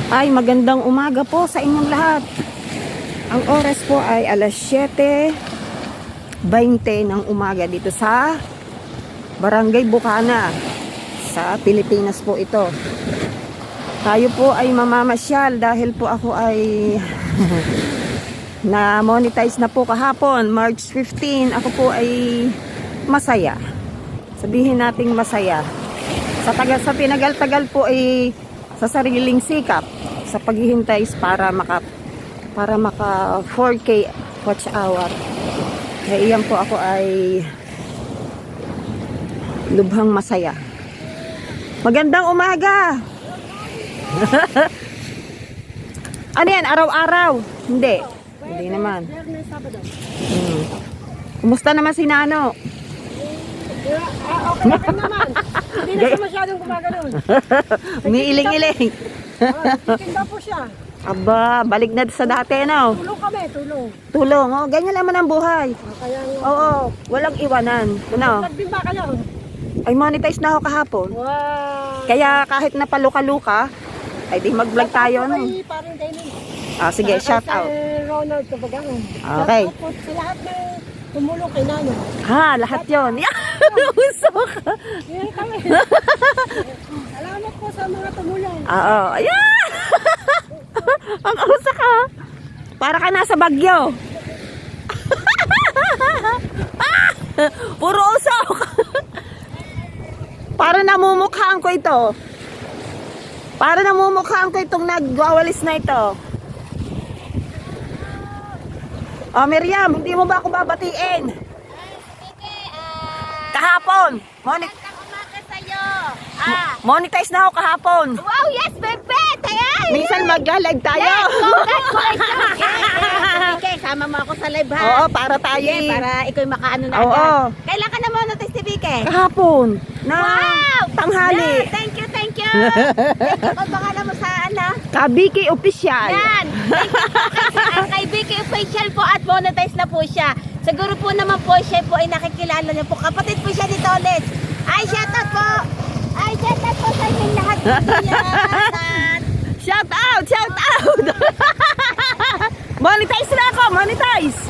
Ay, magandang umaga po sa inyong lahat. Ang oras po ay alas 7:20 ng umaga dito sa Barangay Bukana sa Pilipinas po ito. Tayo po ay mamamasyal dahil po ako ay na-monetize na po kahapon, March 15. Ako po ay masaya. Sabihin nating masaya. Sa tinagal-tagal po ay sa sariling sikap sa paghihintay para maka 4K watch hour. Kaya iyan po ako ay lubhang masaya. Magandang umaga. Ano yan? Araw-araw? Hindi. Hindi naman. Kumusta naman si Nano? Okay naman. Hindi na siya masyadong gumagano'n. Umiiling-iling. Titinda po siya. Aba, balik na sa dati, no? Tulong kami, tulong. Tulong, oh, ganyan naman ang buhay. Kaya Oo, walang iwanan. Ano? nagtimba kayo. Ay, monetize na ako kahapon. Wow. Kaya kahit na paluka-luka, ay di mag-vlog tayo, no? Parang Dennis. Ah, sige, shout out. Ronald Kabaganon. Okay. Shout out po sa lahat ng tumulong kay Nano. Ha, lahat yon. Usok. Yan kami. Salamat po sa mga tumulong. Oo, ayan! Ang usok ka. Para ka nasa Bagyo. Puro usok. Para namumukhaan ko ito. Para namumukhaan ko itong nagwawalis na ito. Oh, Miriam, hindi mo ba ako babatiin? Kahapon. Monetize na ako kahapon. Wow, yes, bebe! Tayan! Minsan magla-live tayo. Okay, sama mo ako sa live ha. Oo, para tayo. Sige, para ikaw makaano na Oo. agad. Kailan ka na mo na Bike? Kahapon. Na Wow! tanghali. Yeah, thank you, thank you. Thank you. Kung baka mo sa ano? Kabiki official. Yan. Thank you po kay Bike Official po at monetize na po siya. Siguro po naman po siya po ay nakikilala niyo po. Kapatid po siya ni Toles. Ay, shoutout po. Ay, shoutout po sa inyong lahat. Yan. Shout out, shout out. Monetize na ako, monetize.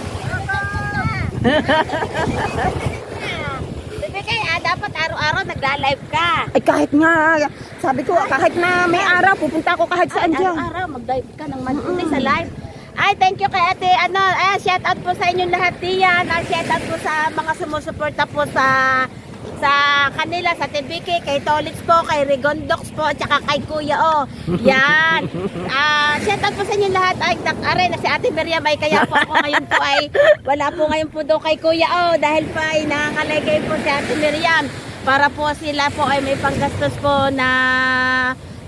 Sabi kaya, dapat araw-araw nagla-live ka. Ay kahit nga, sabi ko, kahit na may araw, pupunta ako kahit saan dyan. Araw-araw mag-live ka ng monthly sa live. Ay, thank you kay ate. Shout out po sa inyong lahat diyan. Shout out po sa mga sumusuporta po sa kanila, sa TBK, kay Tolits po, kay Rigondox po, at saka kay Kuya O. Yan. Shout out po sa inyong lahat. Ay, na si Ate Miriam ay kaya po ako ngayon po ay wala po ngayon po doon kay Kuya O dahil pa ay nakakalagay po si Ate Miriam para po sila po ay may panggastos po na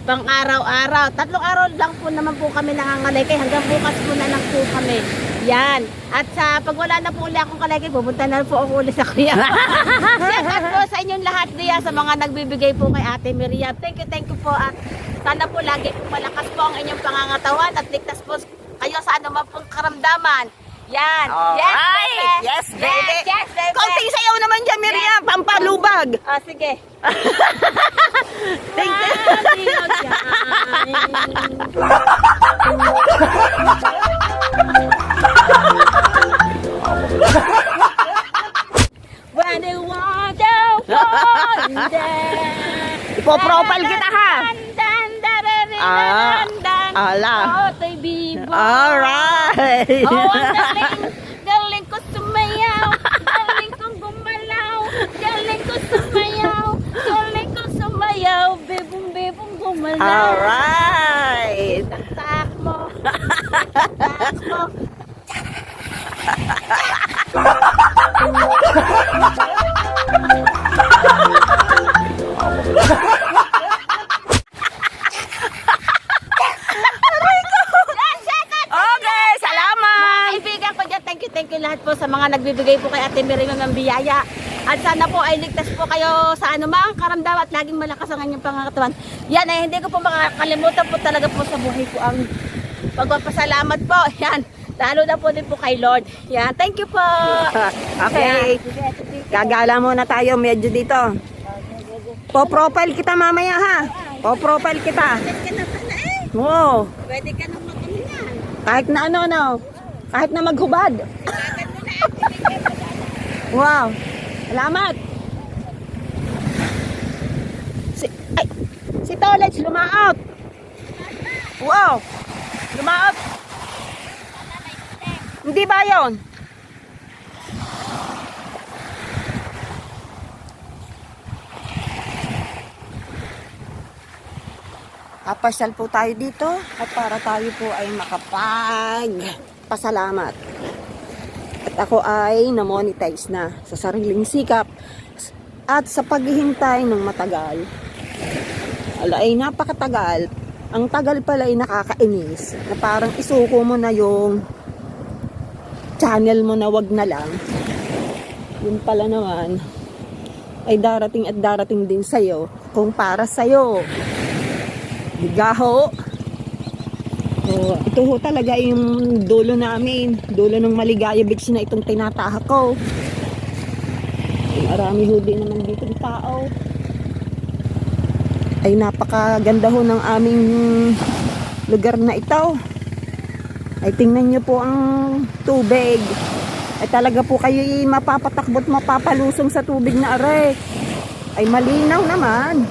pang araw-araw. 3 araw lang po naman po kami nangangalagay. Hanggang bukas po na lang po kami. Yan. At sa pag wala na po ulit akong kalagay, pupunta na po ako ulit sa kuya. Shout po sa inyong lahat diya sa mga nagbibigay po kay Ate Miriam. Thank you po. At sana po lagi po malakas po ang inyong pangangatawan at ligtas po kayo sa anumang pong karamdaman. Yan. Alright. Yes, baby. Yes, baby. Konting sayaw naman dyan, Miriam. Pampalubag. Sige. Thank you. Ipo-profile kita ha. Ala. Alright. Oh, ang galing ko sumayaw, galing kong gumalaw, galing ko sumayaw, bebong gumalaw. Alright. Tak mo. Okay, salamat. Kaibigan ko dyan, thank you lahat po sa mga nagbibigay po kay Ate Miriam ng biyaya. At sana po ay ligtas po kayo sa anumang karamdaman at laging malakas ang inyong pangangatawan. Yan ay hindi ko po makakalimutan po talaga po sa buhay ko ang pagpapasalamat po. Yan. Lalo na po din po kay Lord. Yan. Thank you po. Okay. Gagala muna tayo medyo dito. Po-profile kita mamaya ha. Po-profile kita. Let's get na. Wow. Pwede ka nang mag-ano yan. Kahit na ano. Kahit na maghubad. Agad mo na ate. Wow. Salamat. Si Tolets lumaot. Wow. Lumaot. Hindi ba yun? Papasyal po tayo dito at para tayo po ay makapagpasalamat. At ako ay na-monetize na sa sariling sikap at sa paghihintay ng matagal. Ala ay napakatagal. Ang tagal pala ay nakakainis na parang isuko mo na yung channel mo na wag na lang. Yun pala naman ay darating at darating din sa'yo kung para sa'yo. Bigaho. So, ito ho talaga yung dulo namin. Dulo ng Maligaya Beach na itong tinatahak ko. Marami ho din naman dito ng tao. Ay napakaganda ho ng aming lugar na ito. Ay tingnan nyo po ang tubig. Ay talaga po kayo mapapatakbot, mapapalusong sa tubig na aray. Ay malinaw naman.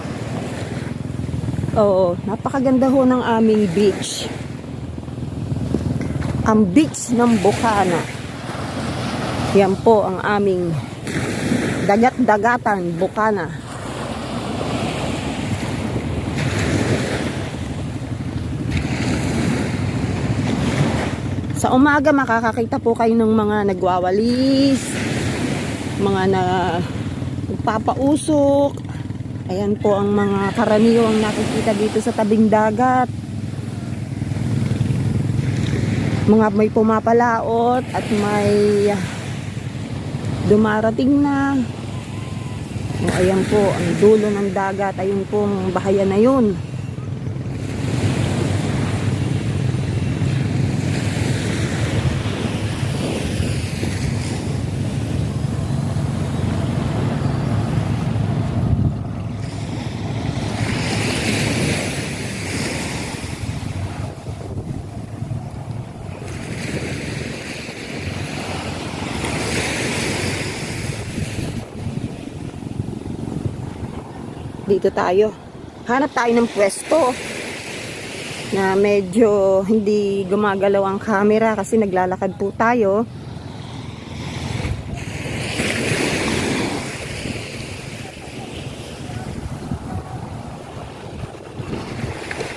Oo, napakaganda ho ng aming beach. Ang beach ng Bukana. Yan po ang aming dagat-dagatan, Bukana. Sa umaga makakakita po kayo ng mga nagwawalis, mga nagpapausok. Ayan po ang mga karaniwang nakikita dito sa tabing dagat. Mga may pumapalaot at may dumarating na. O, ayan po ang dulo ng dagat. Ayun po ang bahaya na yun. Dito tayo. Hanap tayo ng pwesto na medyo hindi gumagalaw ang camera kasi naglalakad po tayo.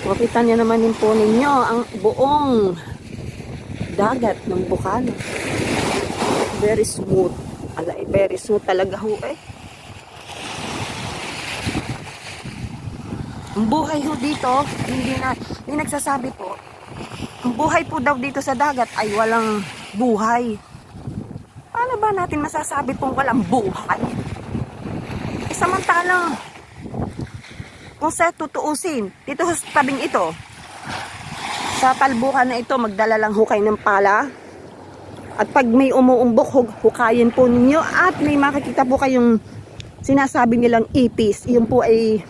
Makita niyo naman din po ninyo ang buong dagat ng Bukana. Very smooth. Alay, very smooth talaga ho eh. Ang buhay ho dito, hindi nagsasabi po. Ang buhay po daw dito sa dagat ay walang buhay. Paano ba natin masasabi pong walang buhay? Eh, samantalang, kung sa tutuusin, dito sa tabing ito, sa talbukan na ito, magdala lang hukay ng pala. At pag may umuumbok, hukayin po ninyo. At may makikita po kayong sinasabi nilang ipis. Yun po ay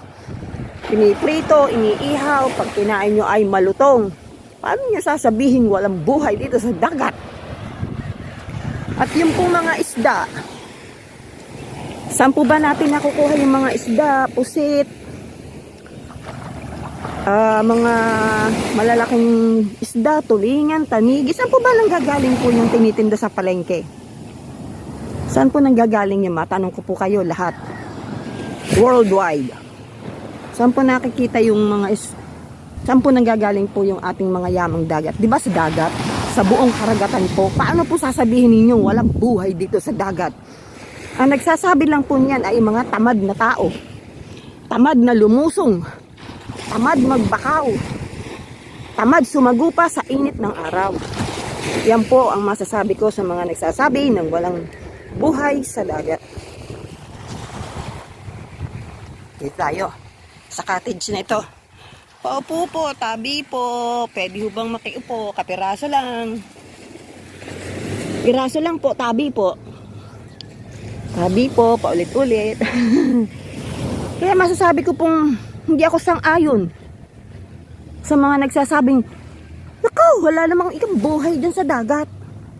piniprito, iniihaw, pag kinain nyo ay malutong. Paano nyo sasabihin walang buhay dito sa dagat? At yung pong mga isda, saan po ba natin nakukuha yung mga isda, pusit, mga malalaking isda, tulingan, tanigi? Saan po ba nanggagaling po yung tinitinda sa palengke? Saan po nanggagaling yung matanong ko po kayo lahat? Worldwide. Saan po nakikita yung mga saan po nanggagaling po yung ating mga yamang dagat? Di ba sa dagat? Sa buong karagatan po. Paano po sasabihin ninyo walang buhay dito sa dagat? Ang nagsasabi lang po niyan ay mga tamad na tao. Tamad na lumusong. Tamad magbakaw. Tamad sumagupa sa init ng araw. Yan po ang masasabi ko sa mga nagsasabi ng walang buhay sa dagat. Dito tayo sa cottage na ito. Paupo po, tabi po. Pwede ho bang makiupo? Kapiraso lang. Piraso lang po, tabi po. Tabi po, paulit-ulit. Kaya masasabi ko pong hindi ako sang-ayon Sa mga nagsasabing, nakaw, wala namang ikang buhay dyan sa dagat.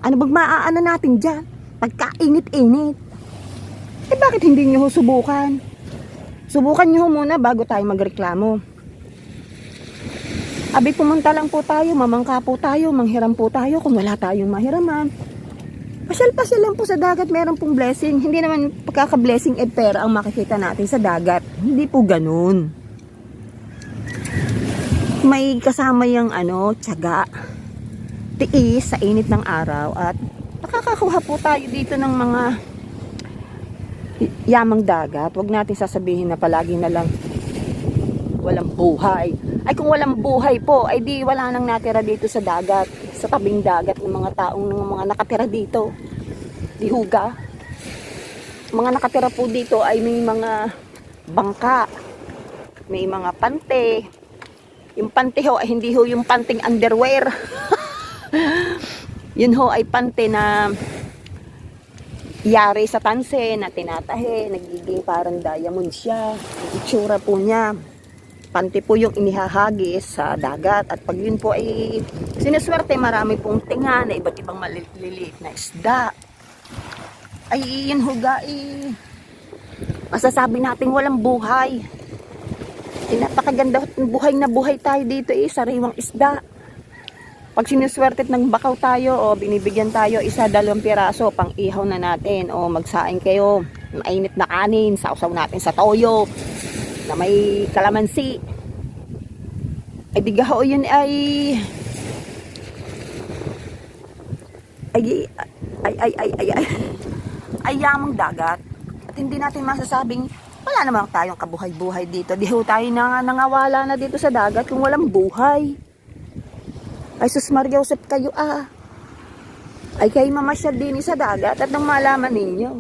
Ano bang maaano natin dyan? Pagkainit-init. Eh bakit hindi nyo subukan? Subukan nyo muna bago tayo magreklamo. Abi, pumunta lang po tayo, mamangka po tayo, manghiram po tayo kung wala tayong mahiraman. Pasyal-pasyal lang po sa dagat, meron pong blessing. Hindi naman pagkaka-blessing pera ang makikita natin sa dagat. Hindi po ganun. May kasama yung tiyaga, tiis sa init ng araw at nakakakuha po tayo dito ng mga yamang dagat. Huwag natin sasabihin na palagi na lang walang buhay. Ay kung walang buhay po, ay di wala nang natira dito sa dagat, sa tabing dagat ng mga taong ng mga nakatira dito. Di huga. Mga nakatira po dito ay may mga bangka, may mga pante. Yung pante ho ay hindi ho yung panting underwear. Yun ho ay pante na yari sa tanse na tinatahe, nagiging parang diamond siya. Ang itsura po niya. Pante po yung inihahagis sa dagat at pag yun po ay sinuswerte, marami pong tinga na iba't ibang maliliit na isda. Ay yun huga masasabi natin walang buhay. Napakaganda buhay na buhay tayo dito sariwang isda. Pag sinuswerte ng bakaw tayo o binibigyan tayo 1-2 piraso pang ihaw na natin o magsaing kayo mainit na kanin, sausaw natin sa toyo na may kalamansi. Ay digaho yun ay yamang dagat. At hindi natin masasabing wala naman tayong kabuhay-buhay dito. Di ho tayo nangawala na dito sa dagat kung walang buhay. Ay sus Maria Josep kayo ay kayo mamasyal din sa dagat at nang malaman ninyo.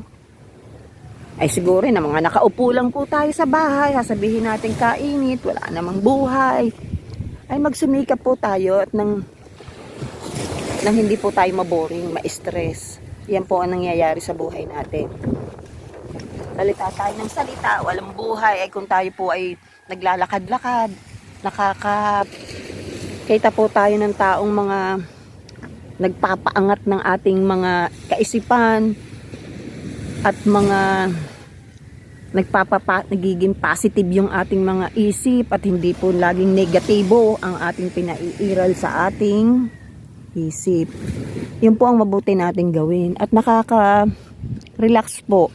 Ay siguro na mga nakaupo lang po tayo sa bahay, sasabihin natin kainit, wala namang buhay. Ay magsumikap po tayo at nang hindi po tayo maboring, ma-stress. Yan po ang nangyayari sa buhay natin. Salita tayo ng salita, walang buhay. Ay kung tayo po ay naglalakad-lakad, kita po tayo ng taong mga nagpapaangat ng ating mga kaisipan at mga nagiging positive yung ating mga isip at hindi po laging negatibo ang ating pinaiiral sa ating isip. Yun po ang mabuti nating gawin at nakaka-relax po.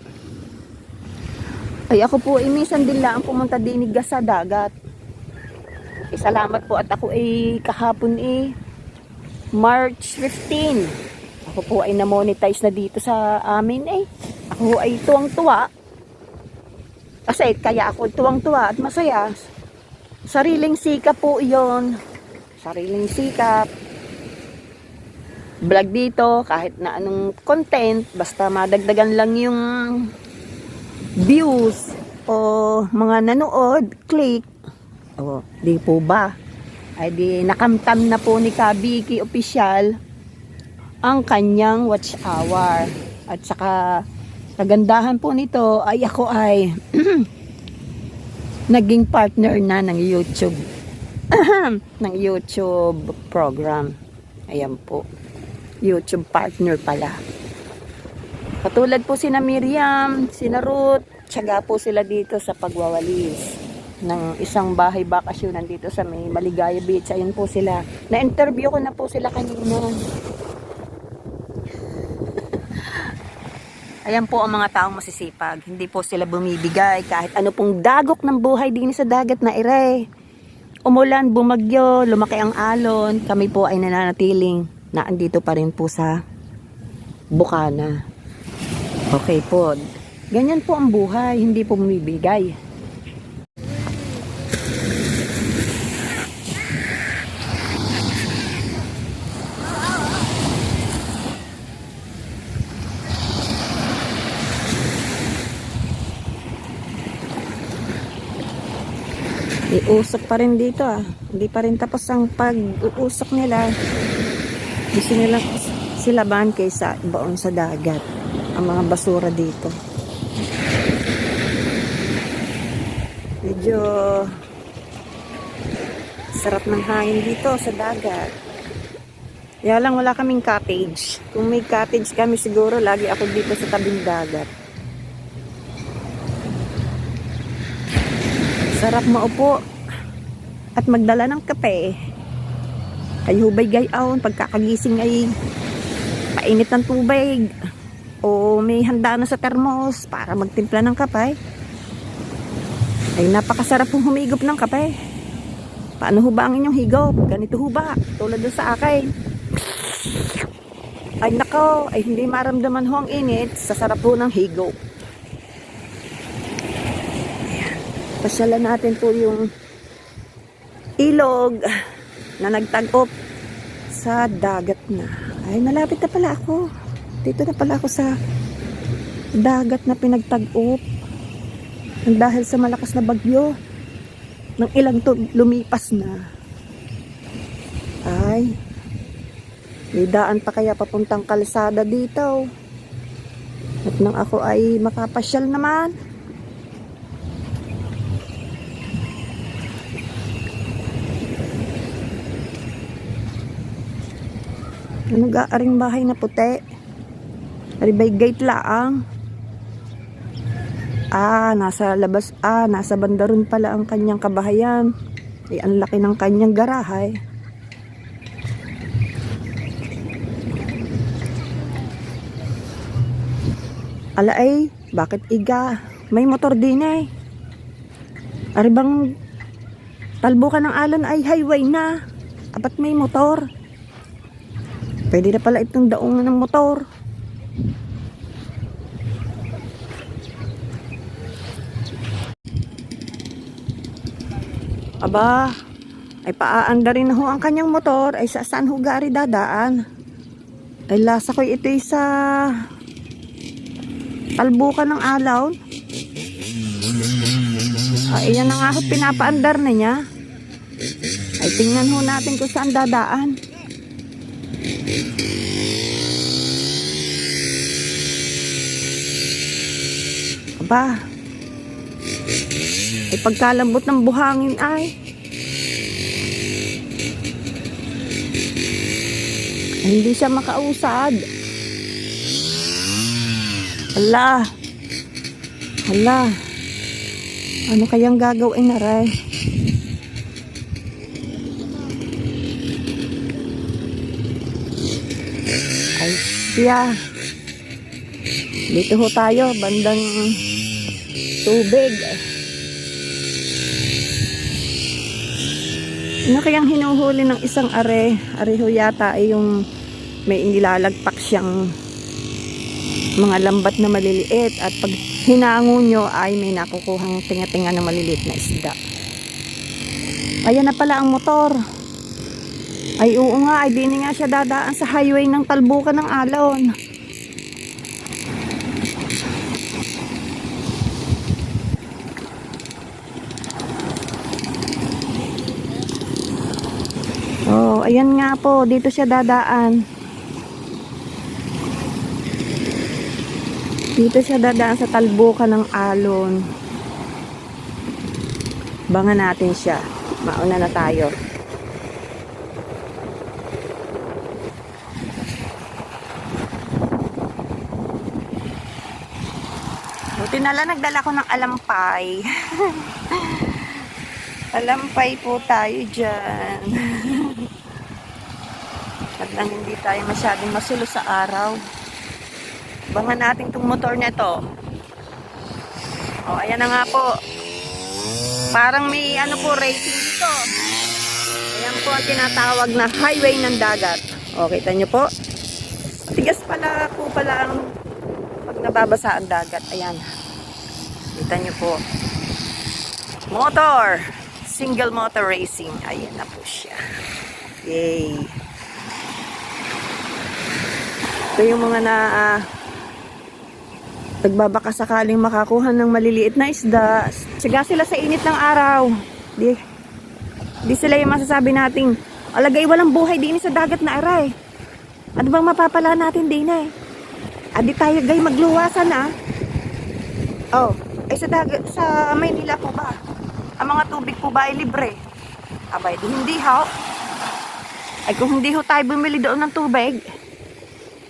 Ay ako po minsan din lang pumunta dinig sa dagat. Salamat po at ako kahapon March 15. Ako po ay na-monetize na dito sa amin Ako ay tuwang-tuwa. Kasi kaya ako tuwang-tuwa at masaya. Sariling sikap po iyon. Sariling sikap. Vlog dito kahit na anong content basta madagdagan lang yung views o mga nanood, click. O, di po ba? Ay di nakamtam na po ni Kabiki Official ang kanyang watch hour. At saka kagandahan po nito ay ako ay naging partner na ng YouTube ng YouTube program. Ayan po. YouTube partner pala. Katulad po sina Miriam, sina Ruth, tiyaga po sila dito sa pagwawalis ng isang bahay bakasyon nandito sa may Maligaya Beach. Ayun po sila. Na-interview ko na po sila kanina. Ayan po ang mga taong masisipag. Hindi po sila bumibigay kahit ano pong dagok ng buhay din sa dagat na umulan, bumagyo, lumaki ang alon. Kami po ay nananatiling na andito pa rin po sa bukana. Okay po. Ganyan po ang buhay, hindi po bumibigay. Iusok pa rin dito Hindi pa rin tapos ang pag-uusok nila. Gusto nila silaban kaysa baon sa dagat ang mga basura dito. Medyo Sarap ng hangin dito sa dagat. Kaya lang wala kaming cottage. Kung may cottage kami siguro, lagi ako dito sa tabing dagat. Sarap maupo at magdala ng kape. Kayo ba'y gayaon, pagkakagising ay painit ng tubig o may handa na sa termos para magtimpla ng kape. Ay napakasarap pong humigop ng kape. Paano ho ba ang inyong higop? Ganito ho ba? Tulad doon sa akin. Ay nako, ay hindi maramdaman ho ang init sa sarap ho ng higop. Pasyalan natin po yung ilog na nagtag-op sa dagat na. Ay, malapit na pala ako. Dito na pala ako sa dagat na pinagtag-op. Dahil sa malakas na bagyo, ng ilang lumipas na. Ay, may daan pa kaya papuntang kalsada dito. At nang ako ay makapasyal naman. Ano gaaring bahay na puti? Aribay gate laang. Nasa labas. Nasa bandaron pala ang kanyang kabahayan. Ay, ang laki ng kanyang garahay. Ala ay, bakit iga? May motor din eh. Aribang talbukan ng alon ay highway na. Apat may motor. Pwede na pala itong daungan ng motor. Aba, ay paaanda rin na ho ang kanyang motor. Ay saan ho gari dadaan? Ay lasa ko ito sa talbukan ng alaw. Ay yan na nga ho, pinapaandar na niya. Ay tingnan ho natin kung saan dadaan. Aba, ay pagkalambot ng buhangin ay hindi siya makausad. Hala, ano kayang gagawin na rin? Ay siya, dito ho tayo bandang tubig. Ano kayang hinuhuli ng isang are? Are ho yata ay yung may inilalagpak siyang mga lambat na maliliit at pag hinango nyo ay may nakukuhang tinga-tinga na maliliit na isda. Ayan na pala ang motor. Ay oo nga, ay di nga siya dadaan sa highway ng talbukan ng alon. Oh, ayan nga po, dito siya dadaan. Dito siya dadaan sa talbukan ng alon. Bangan natin siya. Mauna na tayo. Buti na lang nagdala ko ng alampay. Alampay po tayo dyan. At lang hindi tayo masyadong masulo sa araw. Bangan natin itong motor na ito. O, ayan na nga po. Parang may ano po racing dito. Ayan po ang tinatawag na highway ng dagat. O, kita nyo po. Tigas pala po pala ang pag nababasa ang dagat. Ayan. Kita nyo po. Motor. Single motor racing. Ayan na po siya. Yay. Ito yung mga nagbabaka sakaling makakuha ng maliliit na isda. Siga sila sa init ng araw. Di sila yung masasabi nating alagay walang buhay din sa dagat na aray. Ano bang mapapala natin din eh? Adi tayo gay magluwasan ah. Oh, ay sa dagat, sa Maynila po ba? Ang mga tubig po ba ay libre? Abay, di hindi ho. Ay kung hindi ho tayo bumili doon ng tubig.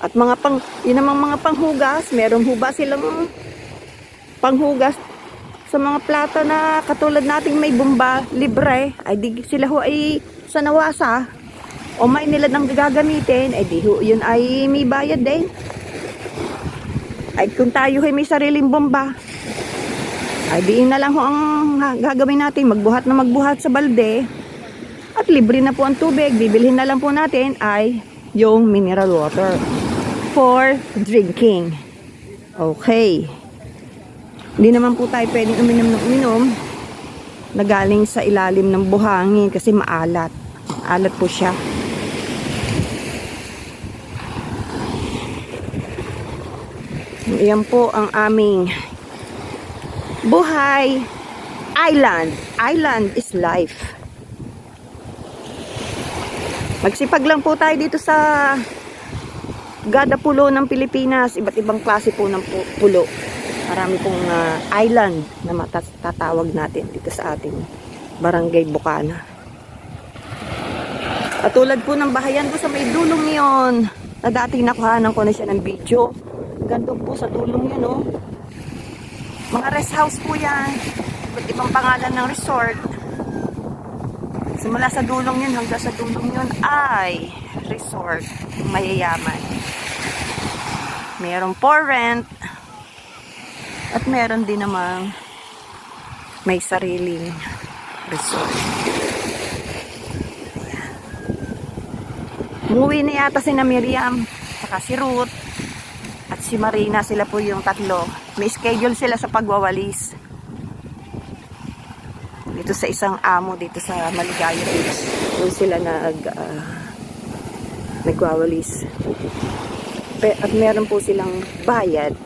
At mga yun namang mga panghugas, meron ho ba silang panghugas sa mga plato na katulad nating may bomba libre? Ay di sila ho ay sa nawasa o may nila nang gagamitin, ay di ho yun ay may bayad din. Ay kung tayo ay may sariling bomba, ay di na lang ho ang gagawin natin, magbuhat na magbuhat sa balde. At libre na po ang tubig. Bibilhin na lang po natin ay yung mineral water for drinking. Okay. Hindi naman po tayo pwedeng uminom ng uminom na galing sa ilalim ng buhangin kasi maalat. Alat po siya. Iyan po ang aming buhay island. Island is life. Magsipag lang po tayo dito sa Gada Pulo ng Pilipinas. Iba't ibang klase po ng pulo. Marami pong island na matatawag natin dito sa ating Barangay Bukana. At tulad po ng bahayan ko sa may dulong yon na dating nakuhanan ko na siya ng video. Ganito po sa dulong yun, oh. Mga rest house po yan. Iba't ibang pangalan ng resort. Simula sa dulong yun hanggang sa dulong yun ay resort mayayaman. Meron for rent at meron din namang may sariling resort. Umuwi na yata si na Miriam saka si Ruth at si Marina, sila po yung tatlo. May schedule sila sa pagwawalis dito sa isang amo dito sa Maligaya Beach. Doon sila nagwawalis. At meron po silang bayad.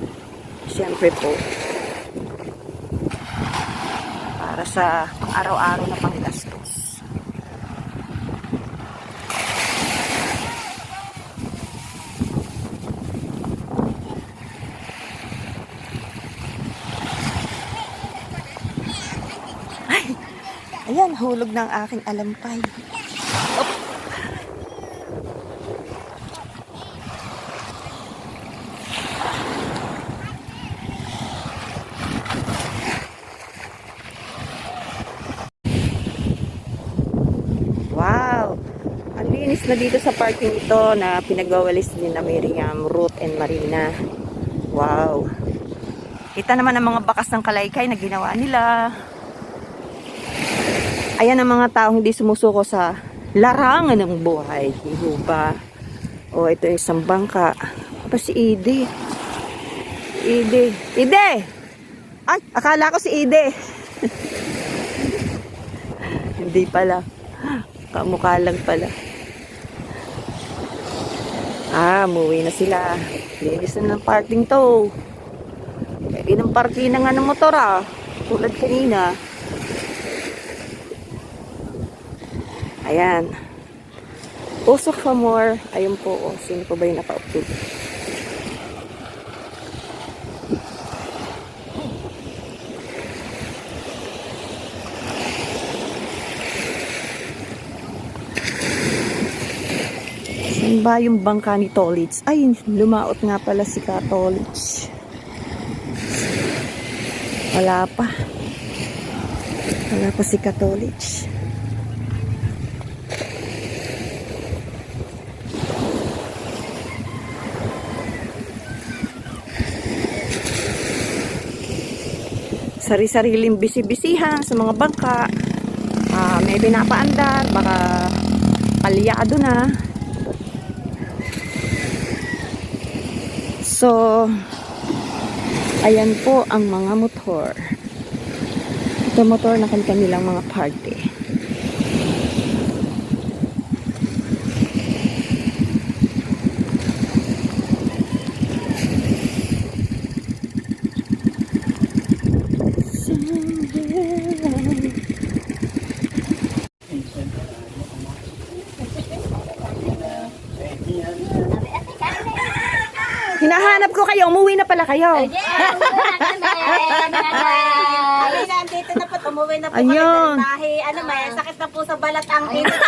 Siyempre po. Para sa araw-araw na panggastos. Ayan, hulog ng aking alampay. Op. Wow! Ang linis na dito sa parking ito na pinagwawalis din na Miriam, Ruth, and Marina. Wow! Kita naman ang mga bakas ng kalaykay na ginawa nila. Ayan ang mga taong hindi sumusuko sa larangan ng buhay. Hihuba. O, ito yung isang bangka. Pa si Ide. Ide. Ide! Ay, akala ko si Ide. Hindi pala. Kamukha lang pala. Umuwi na sila. Linis na ng parking to. Pwede ng parking na nga ng motor tulad kanina. Ayan. Usok for more. Ayun po. Sino po ba yung naka-upload? Saan ba yung bangka ni Tolits? Ay, lumaot nga pala si Tolits. Wala pa. Wala pa si Tolits. Sari-sariling bisi-bisihan sa mga bangka. May pinapaandar, baka palyado na. So, ayan po ang mga motor. Ito motor na kanilang mga party. Hinahanap ko kayo, umuwi na pala kayo. Kami nandito na po. umuwi na po Ayun. kami dahil may sakit na po sa balat ang init.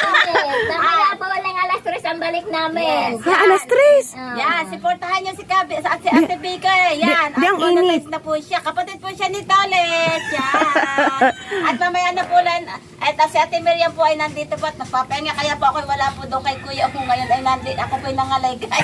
Kaya po walang alas 3 ang balik namin. Ha, alas 3. Yan, supportahan niyo si Kabi, si Ate Bika. Yan, di ang at init. na po siya. Kapatid po siya ni Tolet. Yan. At mamaya na po lang, at si Ate Miriam po ay nandito po at nagpapahinga. Kaya po ako wala po doon kay Kuya. Ako ngayon ay nandito. Ako po ay nangalay kaya.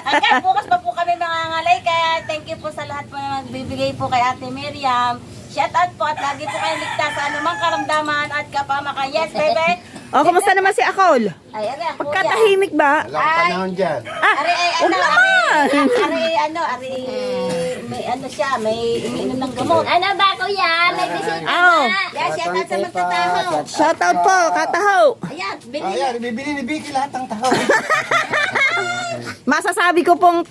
Hanggang bukas pa po kami nangangalay. Kaya thank you po sa lahat po na nagbibigay po kay Ate Miriam. Shout out po at lagi po kayo ligtas sa anumang karamdaman at kapamakan. Yes, baby? O, kumusta naman si Akol? Ay, ano, Pagkatahimik ba? Walang panahon dyan. Ari, huwag naman. may ano siya, may iniinom ng gamot. Ano ba kuya? May bisita Oh. na. Yes, shout out sa magtataho. Shout out po, Katahaw. Ayan, bili. Ayan, bibili ni Vicky lahat ng tao. Masasabi ko pong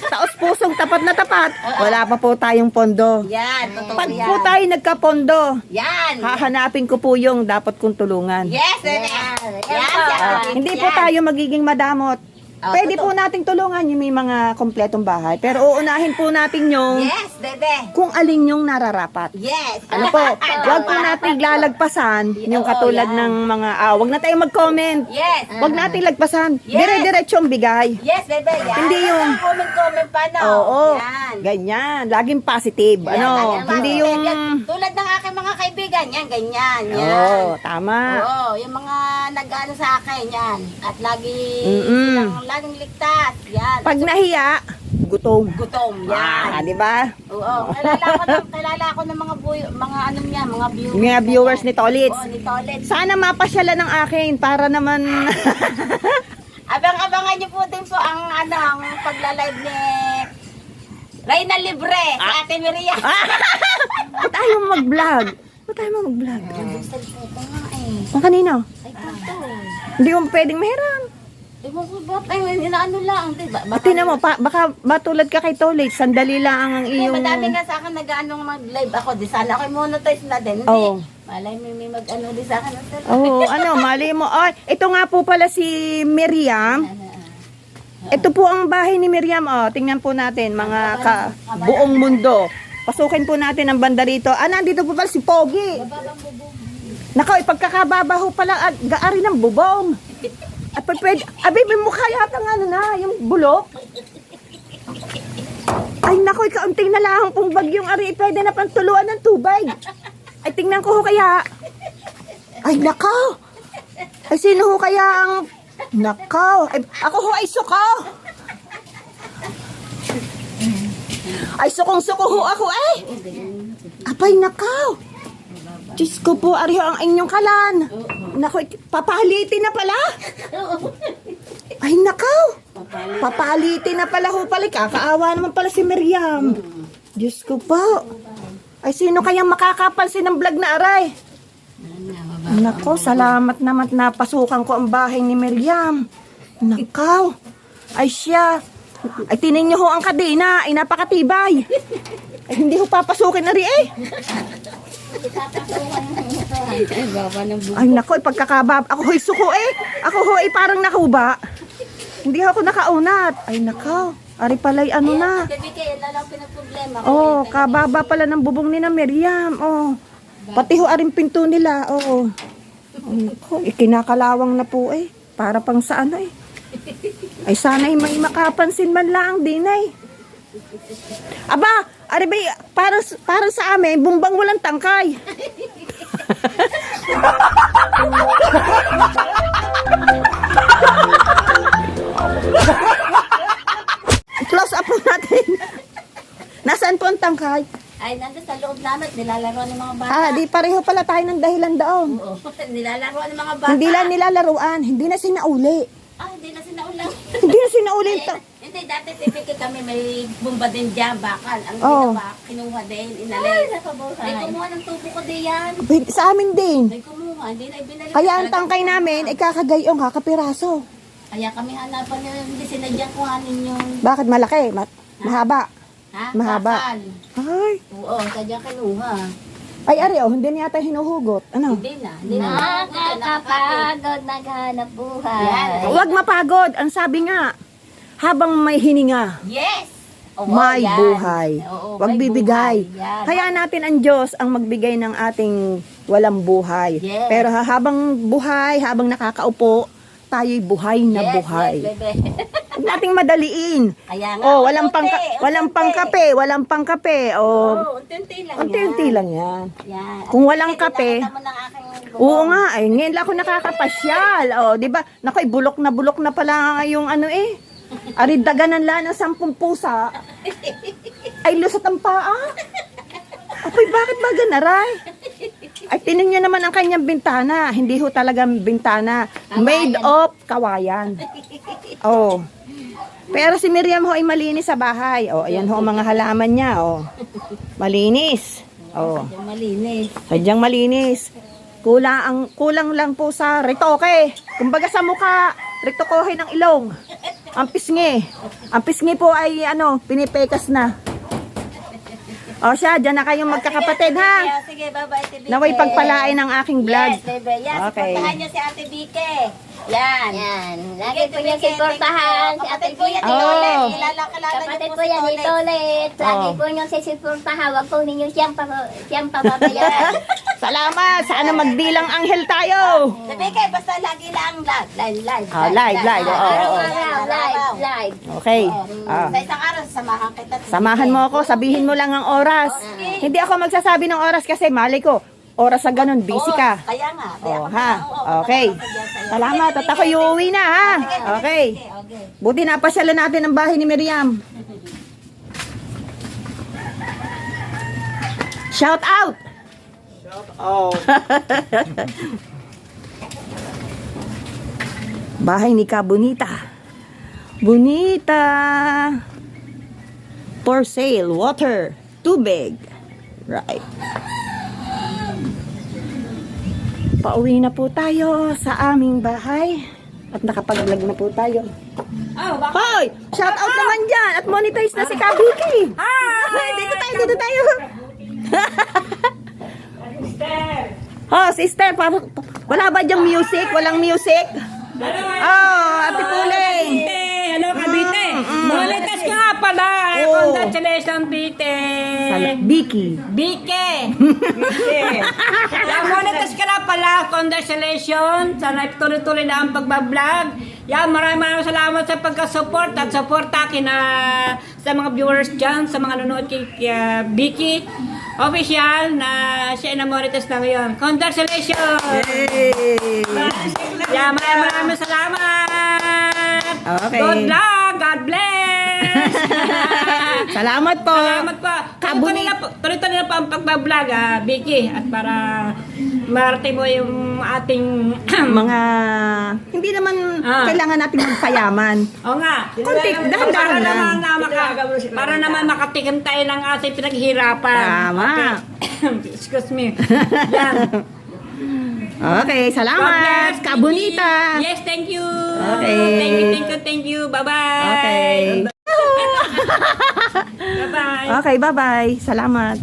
taos pusong tapat na tapat, wala pa po tayong pondo. Yan, totoo Pag yan. po tayo nagkapondo, Yan. hahanapin ko po yung dapat kong tulungan. Yes, bebe. Yan, Hindi po tayo magiging madamot. Oh, Pwede totoo. po nating tulungan yung may mga kompletong bahay. Pero uunahin po natin yung Yes, bebe. kung alin yung nararapat. Yes. Ano po, wag po nating lalagpasan yung katulad yan. ng mga, wag na tayong mag-comment. Yes. Wag nating lagpasan. Yes. Dire-diretso ang bigay. Yes, bebe. Yan. Hindi yung- Comment pa, no? Oo. Yan. Ganyan. Laging positive. Yan, Ano? laging Hindi positive. yung... Yan. Tulad ng aking mga kaibigan, yan, ganyan. Yan. Oo, tama. Oo, yung mga nag-ano sa akin, yan. At laging ligtas, yan. Pag nahiya, gutom. Gutom, yan. Di ba? Oo, kilala ko ng mga ano niya, mga viewers. Mga viewers ni Tolits. Oo, ni Tolits. Sana mapasyalan ng akin para naman... Abang-abangan niyo po din po ang pagla-live ni Reyna Libre, si Ate Maria. Ba't tayo mag-vlog? Ba't tayo mag-vlog? Cellphone ko nga eh. Ang kanino? Ay, kanto. Hindi mo pwedeng mahiram. Ewan ko ba? Ay, inaano lang. Diba? At tinan mo, baka matulad ka kay Tolits, sandali lang ang iyong... Madami nga sa akin nag-ano mag-live ako. Di sana ako monetize na din. Hindi. Oo. Malay may mag-ano di sa akin. Oo, mali mo. Ay, ito nga po pala si Miriam. Ito po ang bahay ni Miriam. Tingnan po natin, mga buong mundo. Pasukin po natin ang banda rito. Nandito po pala si Pogi. Nako, ipagkakababa ho pala gaari ng bubong. At pwede, may mukha yata ng yung bulok. Ay, nako, ikaunting na lang pong bagyong ari. Pwede na pang tuluan ng tubig. Ay, tingnan ko ho kaya. Ay, nako. Ay, sino ho kaya ang... Nako. Ay, ako ho ay suko. Ay, sukong-suko ho ako eh. Apay, nako. Diyos ko po, ari ho ang inyong kalan. Nako, papalitin na pala. Ay, nako. Papalitin na pala ho pala. Kakaawa naman pala si Miriam. Diyos ko po. Ay, sino kayang makakapansin ng vlog na aray? Nako, salamat naman na pasukan ko ang bahay ni Miriam. Nakaw. Ay siya. Ay, tinin niyo ho ang kadena. Ay, napakatibay. Ay, hindi ho papasukin na rin eh. Ay, nako, pagkakabab. Ako ho'y suko eh. Ako ho'y parang nakuba. Hindi ako nakaunat. Ay, nakaw. Ari pala'y ano na. Kaya lang pinagproblema. Oh, kababa pala ng bubong ni na Miriam. Oh. Pati ho aring pinto nila. Oh. Nako, kinakalawang na po eh. Para pang sa ano eh. Ay sana'y may makapansin man lang din eh. Aba, ari ba, para sa amin, bumbang walang tangkay. Close up po natin. Nasaan po ang tangkay? Ay, nandun sa loob namin, nilalaro ng mga bata. Di pareho pala tayo ng dahilan daon. Oo, nilalaro ng mga bata. Hindi lang nilalaruan, hindi na sinauli. Hindi na sinaulang. Hindi na sinauli. Hindi, dati tipikil kami may bumba din dyan, bakal. Ang Oo. ginawa, kinuha din, inalis. May kumuha ng tubo ko din yan. Sa amin din. May kumuha, hindi na ibinalik. Kaya ang tangkay namin ay kakagayong kakapiraso. Kaya kami hanapan nyo, hindi sinadyang kuhanin yung... Bakit malaki? Mahaba. Ha? Mahaba. Bakal. Ay. Oo, sadyang kinuha. Ay, ari, hindi niya yata hinuhugot. Ano? Hindi na. Hindi na. Nakakapagod, naghanap buhay. Yan. Huwag mapagod. Ang sabi nga, habang may hininga. Yes! Oo, may yan. buhay. Oo, Wag may bibigay. buhay. Yan. Kaya natin ang Diyos ang magbigay ng ating walang buhay. Yes. Pero habang buhay, habang nakakaupo, tayo'y buhay na Yes, buhay. yes, bebe. Huwag nating madaliin. Kaya nga, Oh, walang unti-unti. walang pangkape. Oh, Oo, unti-unti lang unti-unti yan. lang 'yan. Yan. Kung walang Kasi kape, nakita mo ng aking Oo nga, ay ngayon lang ako nakakapasyal. Oh, 'di ba? Nakoy bulok na pala yung ano eh. Aridaganan lang ng 10 pusa. Ay lusot ang paa. Apoy, bakit ba ganaray? Ay tinan niyo naman ang kanyang bintana. Hindi ho talagang bintana. Made of kawayan. Oh. Pero si Miriam ho ay malinis sa bahay. Oh, ayan ho ang mga halaman niya. Oh. Malinis. Oh. Yung malinis. Sadyang malinis. Kulang lang po sa retoke. Kumbaga sa mukha, retokohin ng ilong. Ang pisngi. Ang pisngi po ay pinipekas na. O siya, dyan na kayong magkakapatid ha. Sige, bye-bye, Ate Bike. Naway pagpalain ang aking vlog. Yes, bebe. Yan, Okay. supportahan niyo si Ate Bike. Yan. Yan. Lagi po niya supportahan si Ate Bike. Oh. Kapatid po yan, ito ulit. Lagi Oh. po niyong sisiportahan. Huwag po ninyo siyang pababayaan. Salamat! Sana magbilang anghel tayo! Ate Bike, basta lagi lang live. Live. Oo. Araw, live. Okay. Sa isang araw, samahan kita. Ate Samahan Bike. mo ako, sabihin mo lang ang oras. Hindi ako magsasabi ng oras kasi mali ko. Oras sa ganun, busy ka. Oo, Kaya nga. Oh, ha? Okay. Salamat. At ako uuwi na, ha? Okay. Buti napasyalan natin ang bahay ni Miriam. Shout out! Bahay ni Ka Bonita. Bonita. For sale. Water. Tubig. Right. Pauwi na po tayo sa aming bahay. At nakapag-vlog na po tayo. Hoy! Shout out naman dyan! At monetize na si Kabiki! Hi! Dito tayo! Oh, sister! Wala ba dyang music? Walang music? Oh, Ate Puling! Hello, Kabite. Monitas ka nga pala. Oo. Congratulations, Bite. Biki. Bike. Monitas ka na pala. Congratulations. Sana tuloy-tuloy na ang pagbablog. Yan, maraming salamat sa pagka-support at suporta sa mga viewers dyan, sa mga nanonood kay Biki Official na siya na monitas na ngayon. Congratulations! Yay! Yan, maraming salamat! Okay. Good luck! God bless! Salamat po! Salamat po. Tuloy-tuloy na po ang pagbablog, Vicky. At para marating mo yung ating... Mga... Hindi naman kailangan natin magpayaman. Oo nga. Konti, dahan-dahan lang. Para naman makatikim tayo ng ating pinaghirapan. Tama. Okay. Excuse me. Yan. Okay, God salamat! bless, Kabunita! Vicky. Yes, thank you. Okay. Thank you. Bye-bye. Okay. Bye-bye. Okay, bye-bye. Salamat.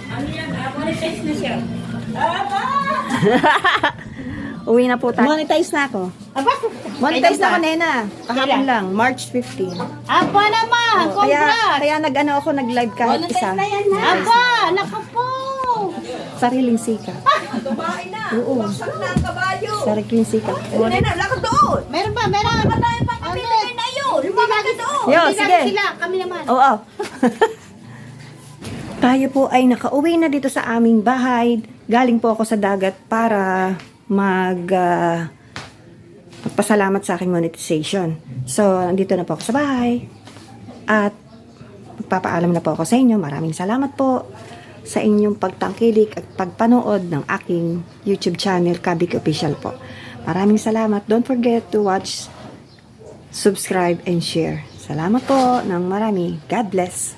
Ano yan? Monetize na siya. Uwi na po tayo. Monetize na ako. Monetize na ako, Nena. Kahapon lang, March 15. Apa naman, Kaya nag-live kahit isa. Apa, naku po. Sariling sika. Oo. Sariling sika. Meron pa, meron. Pamili na yun. Lumagay doon. Yo, Hindi sige. lang sila, kami naman. Oo. Tayo po ay nakauwi na dito sa aming bahay. Galing po ako sa dagat para magpasalamat sa aking monetization. So, nandito na po ako sa bahay. At magpapaalam na po ako sa inyo. Maraming salamat po sa inyong pagtangkilik at pagpanood ng aking YouTube channel, Kabik Official po. Maraming salamat. Don't forget to watch, subscribe, and share. Salamat po ng marami. God bless.